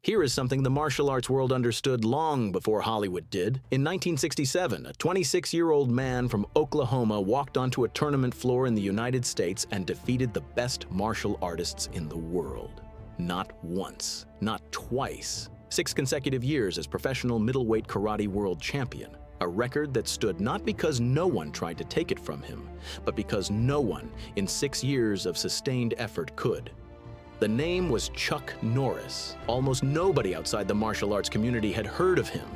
Here is something the martial arts world understood long before Hollywood did. In 1967, a 26-year-old man from Oklahoma walked onto a tournament floor in the United States and defeated the best martial artists in the world. Not once, not twice. 6 consecutive years as professional middleweight karate world champion. A record that stood not because no one tried to take it from him, but because no one in 6 years of sustained effort could. The name was Chuck Norris. Almost nobody outside the martial arts community had heard of him.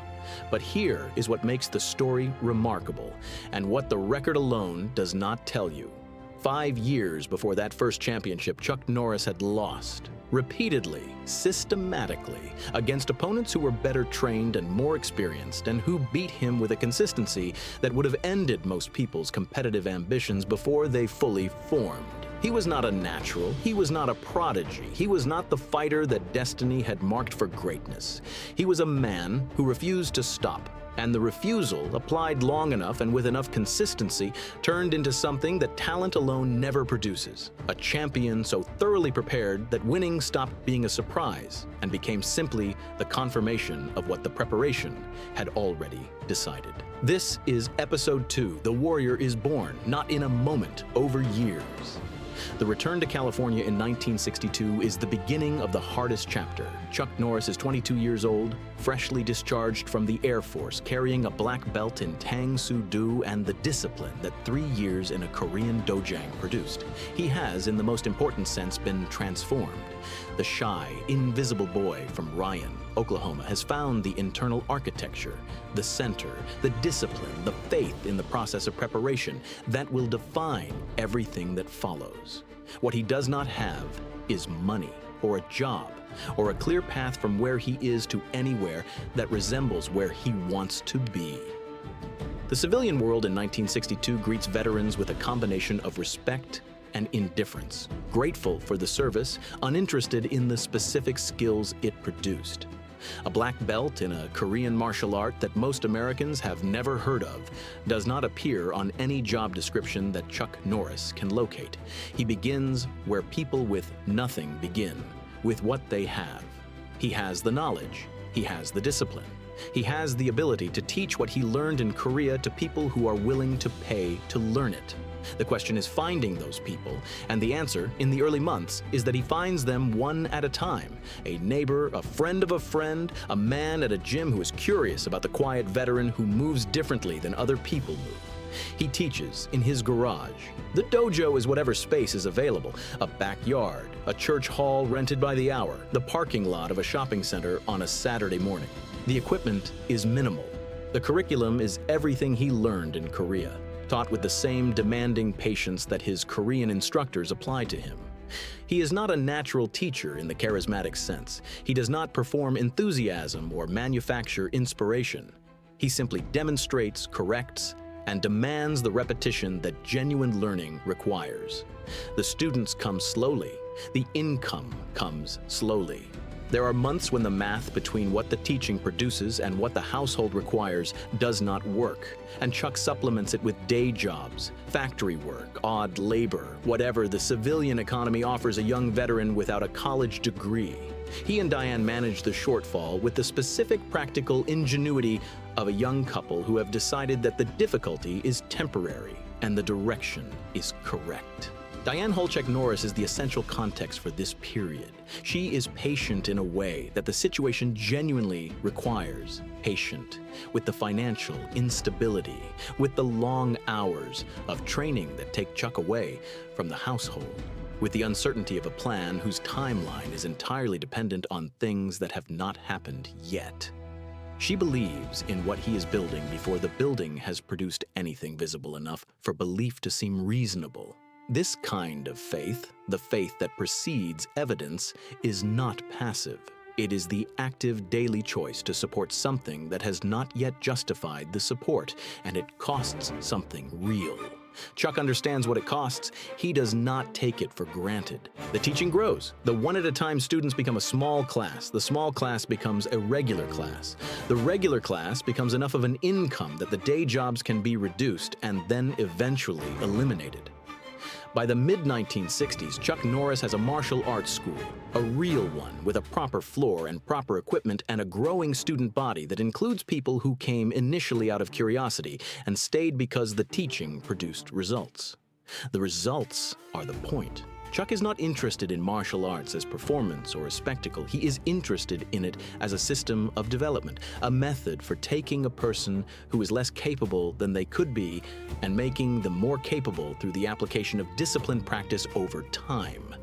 But here is what makes the story remarkable, and what the record alone does not tell you. 5 years before that first championship, Chuck Norris had lost. Repeatedly, systematically, against opponents who were better trained and more experienced, and who beat him with a consistency that would have ended most people's competitive ambitions before they fully formed. He was not a natural, he was not a prodigy, he was not the fighter that destiny had marked for greatness. He was a man who refused to stop, and the refusal, applied long enough and with enough consistency, turned into something that talent alone never produces. A champion so thoroughly prepared that winning stopped being a surprise and became simply the confirmation of what the preparation had already decided. This is Episode 2, The Warrior is Born, not in a moment, over years. The return to California in 1962 is the beginning of the hardest chapter. Chuck Norris is 22 years old, freshly discharged from the Air Force, carrying a black belt in Tang Soo Do and the discipline that 3 years in a Korean dojang produced. He has, in the most important sense, been transformed. The shy, invisible boy from Ryan, Oklahoma, has found the internal architecture, the center, the discipline, the faith in the process of preparation that will define everything that follows. What he does not have is money, or a job, or a clear path from where he is to anywhere that resembles where he wants to be. The civilian world in 1962 greets veterans with a combination of respect and indifference, grateful for the service, uninterested in the specific skills it produced. A black belt in a Korean martial art that most Americans have never heard of does not appear on any job description that Chuck Norris can locate. He begins where people with nothing begin, with what they have. He has the knowledge. He has the discipline. He has the ability to teach what he learned in Korea to people who are willing to pay to learn it. The question is finding those people, and the answer, in the early months, is that he finds them one at a time. A neighbor, a friend of a friend, a man at a gym who is curious about the quiet veteran who moves differently than other people move. He teaches in his garage. The dojo is whatever space is available: a backyard, a church hall rented by the hour, the parking lot of a shopping center on a Saturday morning. The equipment is minimal. The curriculum is everything he learned in Korea, taught with the same demanding patience that his Korean instructors applied to him. He is not a natural teacher in the charismatic sense. He does not perform enthusiasm or manufacture inspiration. He simply demonstrates, corrects, and demands the repetition that genuine learning requires. The students come slowly. The income comes slowly. There are months when the math between what the teaching produces and what the household requires does not work, and Chuck supplements it with day jobs, factory work, odd labor, whatever the civilian economy offers a young veteran without a college degree. He and Diane manage the shortfall with the specific practical ingenuity of a young couple who have decided that the difficulty is temporary and the direction is correct. Diane Holchek Norris is the essential context for this period. She is patient in a way that the situation genuinely requires. Patient with the financial instability, with the long hours of training that take Chuck away from the household, with the uncertainty of a plan whose timeline is entirely dependent on things that have not happened yet. She believes in what he is building before the building has produced anything visible enough for belief to seem reasonable. This kind of faith, the faith that precedes evidence, is not passive. It is the active daily choice to support something that has not yet justified the support, and it costs something real. Chuck understands what it costs. He does not take it for granted. The teaching grows. The one-at-a-time students become a small class. The small class becomes a regular class. The regular class becomes enough of an income that the day jobs can be reduced and then eventually eliminated. By the mid-1960s, Chuck Norris has a martial arts school, a real one with a proper floor and proper equipment and a growing student body that includes people who came initially out of curiosity and stayed because the teaching produced results. The results are the point. Chuck is not interested in martial arts as performance or a spectacle. He is interested in it as a system of development, a method for taking a person who is less capable than they could be and making them more capable through the application of disciplined practice over time.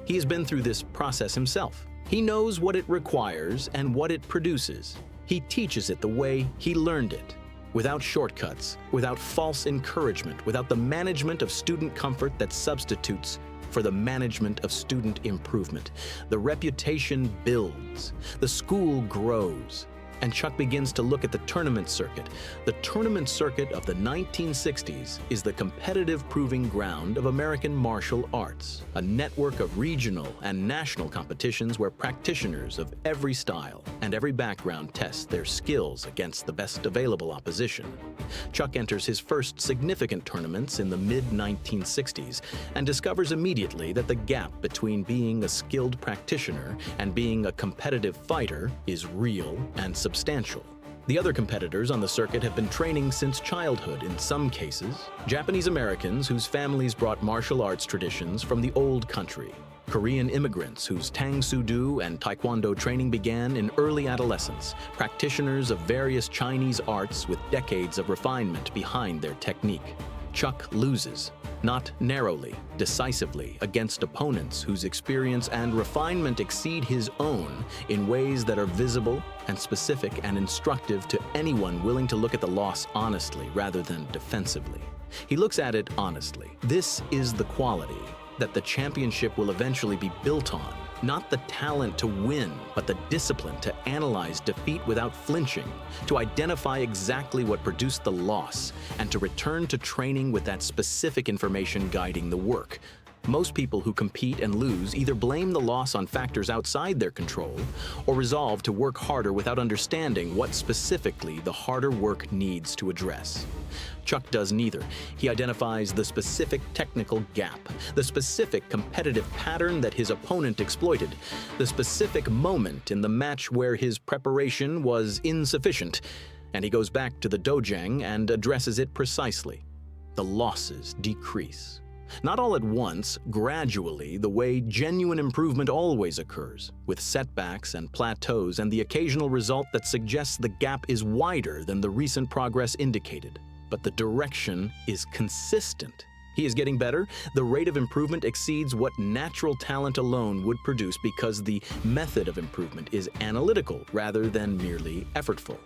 He has been through this process himself. He knows what it requires and what it produces. He teaches it the way he learned it, without shortcuts, without false encouragement, without the management of student comfort that substitutes for the management of student improvement. The reputation builds, the school grows, and Chuck begins to look at the tournament circuit. The tournament circuit of the 1960s is the competitive proving ground of American martial arts, a network of regional and national competitions where practitioners of every style and every background test their skills against the best available opposition. Chuck enters his first significant tournaments in the mid-1960s and discovers immediately that the gap between being a skilled practitioner and being a competitive fighter is real and substantial. The other competitors on the circuit have been training since childhood in some cases. Japanese Americans whose families brought martial arts traditions from the old country. Korean immigrants whose Tang Soo Do and Taekwondo training began in early adolescence. Practitioners of various Chinese arts with decades of refinement behind their technique. Chuck loses, not narrowly, decisively, against opponents whose experience and refinement exceed his own in ways that are visible and specific and instructive to anyone willing to look at the loss honestly rather than defensively. He looks at it honestly. This is the quality that the championship will eventually be built on. Not the talent to win, but the discipline to analyze defeat without flinching, to identify exactly what produced the loss, and to return to training with that specific information guiding the work. Most people who compete and lose either blame the loss on factors outside their control or resolve to work harder without understanding what specifically the harder work needs to address. Chuck does neither. He identifies the specific technical gap, the specific competitive pattern that his opponent exploited, the specific moment in the match where his preparation was insufficient, and he goes back to the dojang and addresses it precisely. The losses decrease. Not all at once, gradually, the way genuine improvement always occurs, with setbacks and plateaus and the occasional result that suggests the gap is wider than the recent progress indicated. But the direction is consistent. He is getting better. The rate of improvement exceeds what natural talent alone would produce because the method of improvement is analytical rather than merely effortful.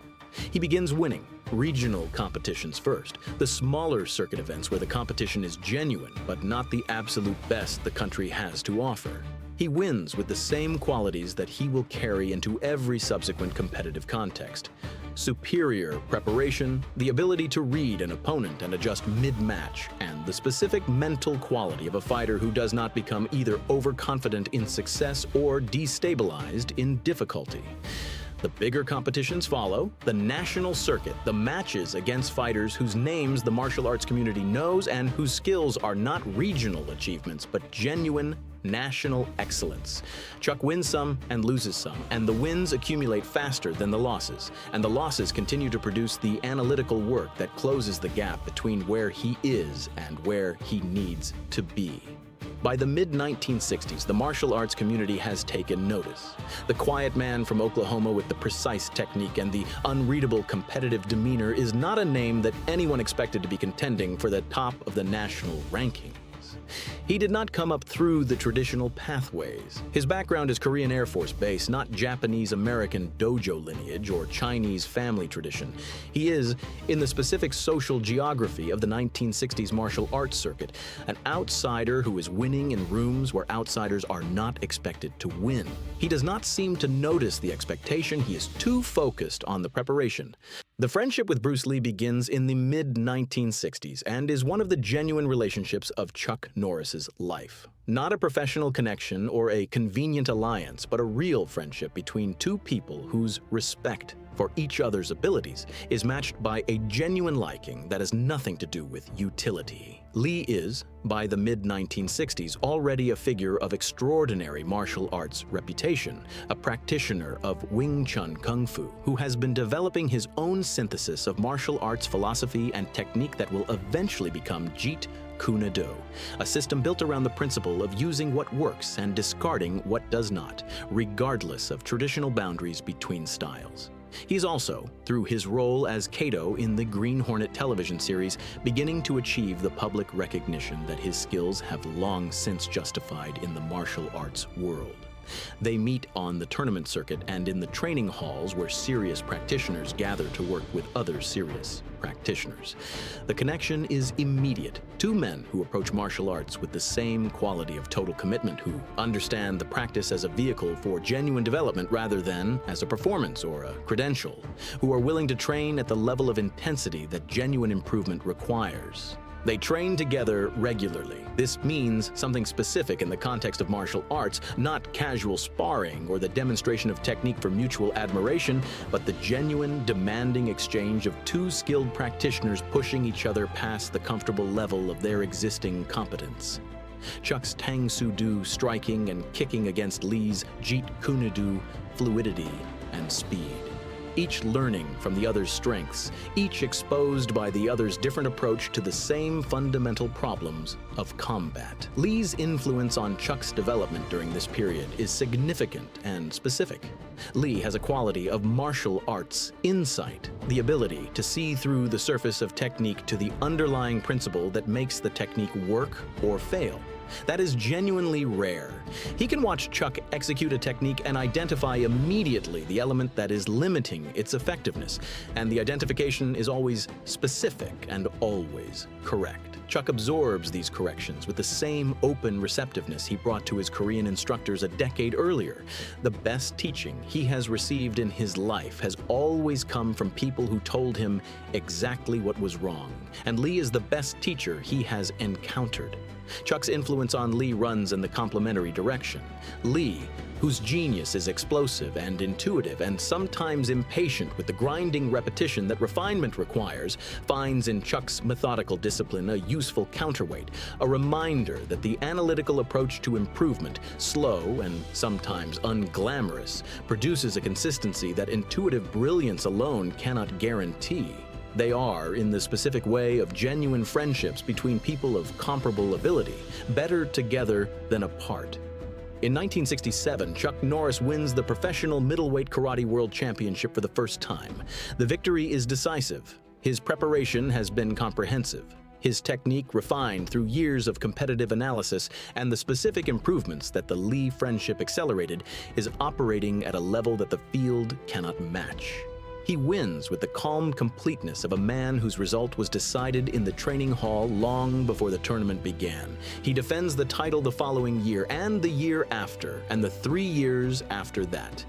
He begins winning regional competitions first, the smaller circuit events where the competition is genuine but not the absolute best the country has to offer. He wins with the same qualities that he will carry into every subsequent competitive context. Superior preparation, the ability to read an opponent and adjust mid-match, and the specific mental quality of a fighter who does not become either overconfident in success or destabilized in difficulty. The bigger competitions follow, the national circuit, the matches against fighters whose names the martial arts community knows and whose skills are not regional achievements, but genuine national excellence. Chuck wins some and loses some, and the wins accumulate faster than the losses, and the losses continue to produce the analytical work that closes the gap between where he is and where he needs to be. By the mid-1960s, the martial arts community has taken notice. The quiet man from Oklahoma with the precise technique and the unreadable competitive demeanor is not a name that anyone expected to be contending for the top of the national rankings. He did not come up through the traditional pathways. His background is Korean Air Force base, not Japanese-American dojo lineage or Chinese family tradition. He is, in the specific social geography of the 1960s martial arts circuit, an outsider who is winning in rooms where outsiders are not expected to win. He does not seem to notice the expectation. He is too focused on the preparation. The friendship with Bruce Lee begins in the mid-1960s and is one of the genuine relationships of Chuck Norris's life. Not a professional connection or a convenient alliance, but a real friendship between two people whose respect for each other's abilities is matched by a genuine liking that has nothing to do with utility. Lee is, by the mid-1960s, already a figure of extraordinary martial arts reputation, a practitioner of Wing Chun Kung Fu, who has been developing his own synthesis of martial arts philosophy and technique that will eventually become Jeet Kune Do, a system built around the principle of using what works and discarding what does not, regardless of traditional boundaries between styles. He's also, through his role as Kato in the Green Hornet television series, beginning to achieve the public recognition that his skills have long since justified in the martial arts world. They meet on the tournament circuit and in the training halls where serious practitioners gather to work with other serious practitioners. The connection is immediate. Two men who approach martial arts with the same quality of total commitment, who understand the practice as a vehicle for genuine development rather than as a performance or a credential, who are willing to train at the level of intensity that genuine improvement requires. They train together regularly. This means something specific in the context of martial arts, not casual sparring or the demonstration of technique for mutual admiration, but the genuine, demanding exchange of two skilled practitioners pushing each other past the comfortable level of their existing competence. Chuck's Tang Soo Do striking and kicking against Lee's Jeet Kune Do fluidity and speed. Each learning from the other's strengths, each exposed by the other's different approach to the same fundamental problems of combat. Lee's influence on Chuck's development during this period is significant and specific. Lee has a quality of martial arts insight, the ability to see through the surface of technique to the underlying principle that makes the technique work or fail. That is genuinely rare. He can watch Chuck execute a technique and identify immediately the element that is limiting its effectiveness, and the identification is always specific and always correct. Chuck absorbs these corrections with the same open receptiveness he brought to his Korean instructors a decade earlier. The best teaching he has received in his life has always come from people who told him exactly what was wrong, and Lee is the best teacher he has encountered. Chuck's influence on Lee runs in the complementary direction. Lee, whose genius is explosive and intuitive and sometimes impatient with the grinding repetition that refinement requires, finds in Chuck's methodical discipline a useful counterweight, a reminder that the analytical approach to improvement, slow and sometimes unglamorous, produces a consistency that intuitive brilliance alone cannot guarantee. They are, in the specific way of genuine friendships between people of comparable ability, better together than apart. In 1967, Chuck Norris wins the professional middleweight karate world championship for the first time. The victory is decisive. His preparation has been comprehensive, his technique refined through years of competitive analysis, and the specific improvements that the Lee friendship accelerated is operating at a level that the field cannot match. He wins with the calm completeness of a man whose result was decided in the training hall long before the tournament began. He defends the title the following year, and the year after, and the 3 years after that.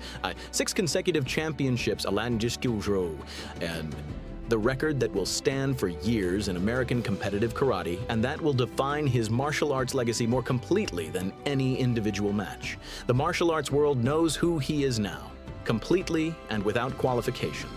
6 consecutive championships, and the record that will stand for years in American competitive karate, and that will define his martial arts legacy more completely than any individual match. The martial arts world knows who he is now, completely and without qualification.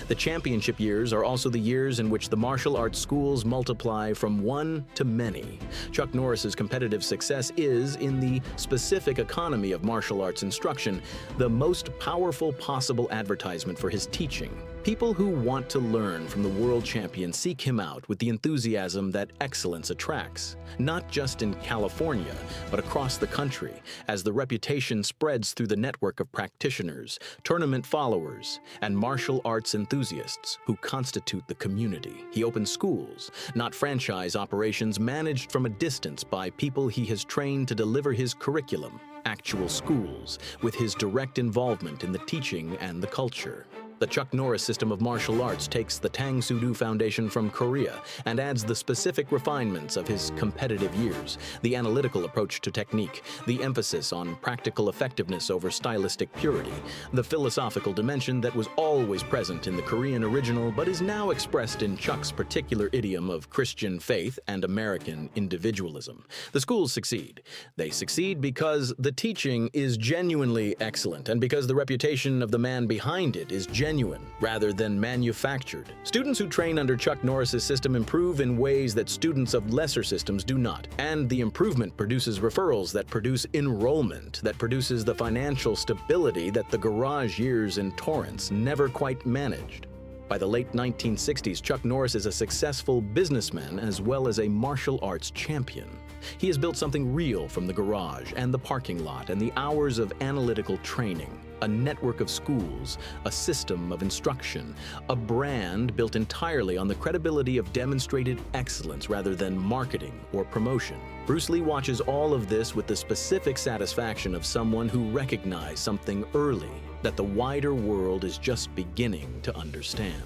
The championship years are also the years in which the martial arts schools multiply from one to many. Chuck Norris's competitive success is, in the specific economy of martial arts instruction, the most powerful possible advertisement for his teaching. People who want to learn from the world champion seek him out with the enthusiasm that excellence attracts, not just in California, but across the country, as the reputation spreads through the network of practitioners, tournament followers, and martial arts enthusiasts who constitute the community. He opens schools, not franchise operations managed from a distance by people he has trained to deliver his curriculum, actual schools, with his direct involvement in the teaching and the culture. The Chuck Norris system of martial arts takes the Tang Soo Do Foundation from Korea and adds the specific refinements of his competitive years, the analytical approach to technique, the emphasis on practical effectiveness over stylistic purity, the philosophical dimension that was always present in the Korean original but is now expressed in Chuck's particular idiom of Christian faith and American individualism. The schools succeed. They succeed because the teaching is genuinely excellent and because the reputation of the man behind it is genuinely genuine rather than manufactured. Students who train under Chuck Norris's system improve in ways that students of lesser systems do not. And the improvement produces referrals that produce enrollment, that produces the financial stability that the garage years in Torrance never quite managed. By the late 1960s, Chuck Norris is a successful businessman as well as a martial arts champion. He has built something real from the garage and the parking lot and the hours of analytical training, a network of schools, a system of instruction, a brand built entirely on the credibility of demonstrated excellence rather than marketing or promotion. Bruce Lee watches all of this with the specific satisfaction of someone who recognized something early that the wider world is just beginning to understand.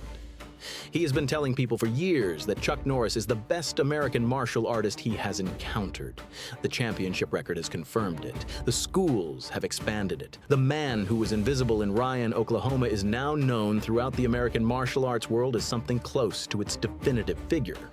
He has been telling people for years that Chuck Norris is the best American martial artist he has encountered. The championship record has confirmed it. The schools have expanded it. The man who was invisible in Ryan, Oklahoma is now known throughout the American martial arts world as something close to its definitive figure.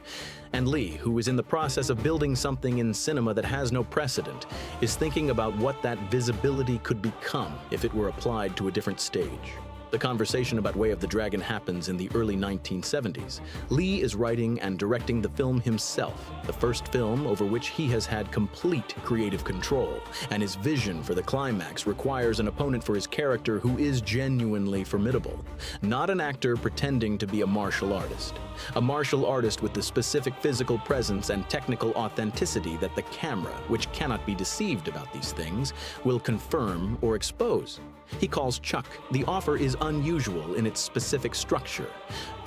And Lee, who is in the process of building something in cinema that has no precedent, is thinking about what that visibility could become if it were applied to a different stage. The conversation about Way of the Dragon happens in the early 1970s. Lee is writing and directing the film himself, the first film over which he has had complete creative control, and his vision for the climax requires an opponent for his character who is genuinely formidable, not an actor pretending to be a martial artist. A martial artist with the specific physical presence and technical authenticity that the camera, which cannot be deceived about these things, will confirm or expose. He calls Chuck. The offer is unusual in its specific structure.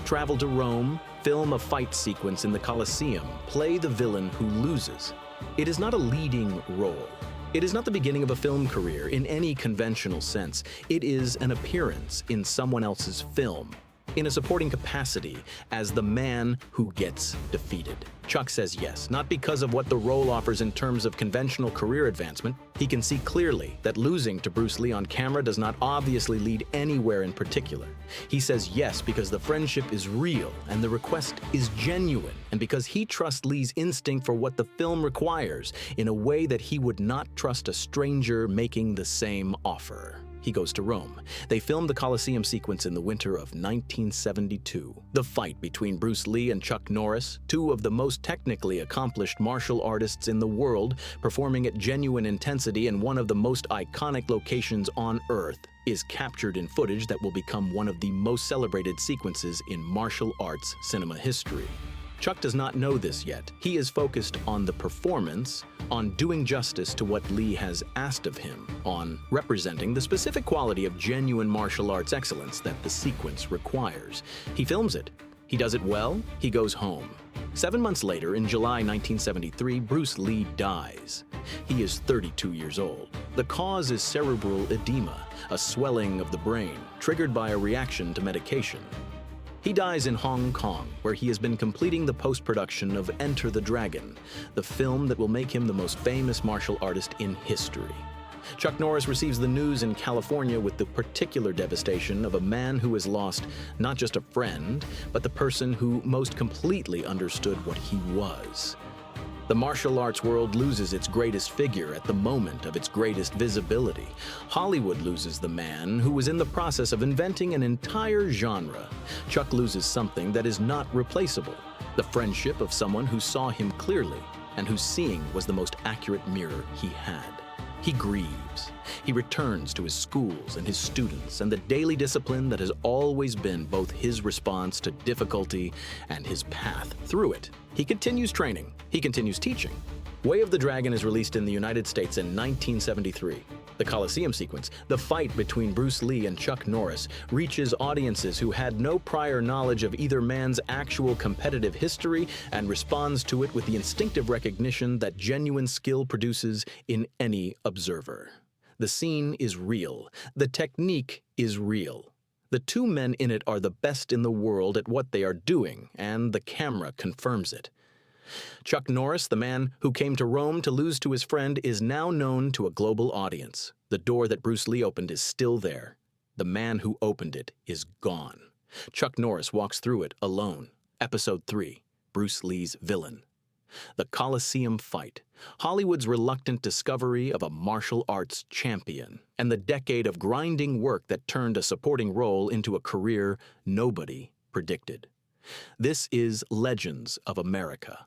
Travel to Rome, film a fight sequence in the Colosseum, play the villain who loses. It is not a leading role. It is not the beginning of a film career in any conventional sense. It is an appearance in someone else's film, in a supporting capacity as the man who gets defeated. Chuck says yes, not because of what the role offers in terms of conventional career advancement. He can see clearly that losing to Bruce Lee on camera does not obviously lead anywhere in particular. He says yes because the friendship is real and the request is genuine, and because he trusts Lee's instinct for what the film requires in a way that he would not trust a stranger making the same offer. He goes to Rome. They film the Colosseum sequence in the winter of 1972. The fight between Bruce Lee and Chuck Norris, two of the most technically accomplished martial artists in the world, performing at genuine intensity in one of the most iconic locations on Earth, is captured in footage that will become one of the most celebrated sequences in martial arts cinema history. Chuck does not know this yet. He is focused on the performance, on doing justice to what Lee has asked of him, on representing the specific quality of genuine martial arts excellence that the sequence requires. He films it. He does it well. He goes home. 7 months later, in July 1973, Bruce Lee dies. He is 32 years old. The cause is cerebral edema, a swelling of the brain, triggered by a reaction to medication. He dies in Hong Kong, where he has been completing the post-production of Enter the Dragon, the film that will make him the most famous martial artist in history. Chuck Norris receives the news in California with the particular devastation of a man who has lost not just a friend, but the person who most completely understood what he was. The martial arts world loses its greatest figure at the moment of its greatest visibility. Hollywood loses the man who was in the process of inventing an entire genre. Chuck loses something that is not replaceable, the friendship of someone who saw him clearly and whose seeing was the most accurate mirror he had. He grieves. He returns to his schools and his students and the daily discipline that has always been both his response to difficulty and his path through it. He continues training. He continues teaching. Way of the Dragon is released in the United States in 1973. The Colosseum sequence, the fight between Bruce Lee and Chuck Norris, reaches audiences who had no prior knowledge of either man's actual competitive history and responds to it with the instinctive recognition that genuine skill produces in any observer. The scene is real. The technique is real. The two men in it are the best in the world at what they are doing, and the camera confirms it. Chuck Norris, the man who came to Rome to lose to his friend, is now known to a global audience. The door that Bruce Lee opened is still there. The man who opened it is gone. Chuck Norris walks through it alone. Episode 3, Bruce Lee's Villain. The Colosseum Fight, Hollywood's reluctant discovery of a martial arts champion, and the decade of grinding work that turned a supporting role into a career nobody predicted. This is Legends of America.